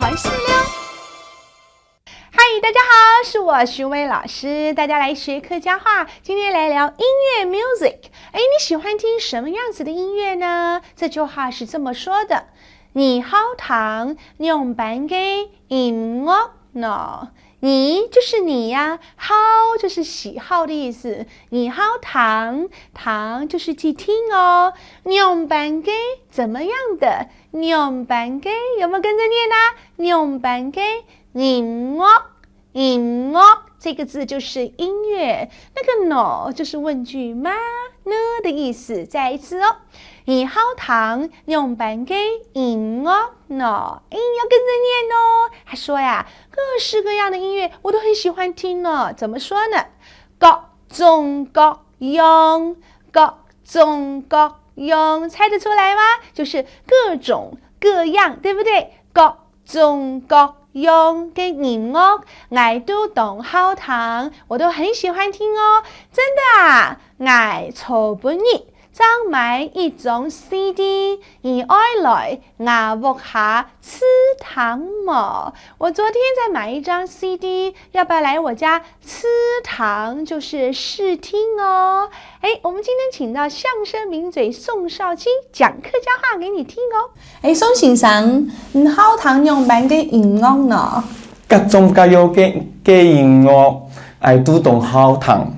环视了。嗨，大家好，是我徐薇老师，大家来学客家话。今天来聊音乐 music。你喜欢听什么样子的音乐呢？这句话是这么说的：你好糖用板给音乐呢。你就是你呀，好就是喜好的意思。你好糖，糖就是去听哦。用板给怎么样的？用板给有没有跟着念啊？用板给音乐，音乐这个字就是音乐，那个 no 就是问句吗呢的意思。再一次哦，你好糖用板给音乐呢，要跟着念哦。他说呀，各式各样的音乐我都很喜欢听呢。怎么说呢？各种各样，各种各样，猜得出来吗？就是各种各样，对不对？各种各样的音乐，我都懂好听，我都很喜欢听哦。真的啊，我从不你张买一种 CD， 而爱来我屋下吃糖么？我昨天在买一张 CD， 要不要来我家吃糖？就是试听哦。我们今天请到相声名嘴宋少卿讲客家话给你听哦。宋先生，你好糖用版嘅音樂呢？各種各樣嘅音樂，我都懂好聽。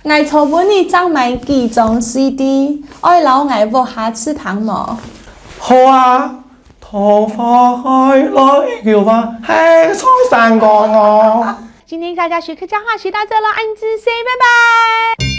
我從本你裝買幾種 CD， 愛留我屋下吃糖麼？好啊，桃花開來叫我係彩山歌我。今天大家學客家話學到這了，安子 say 拜拜。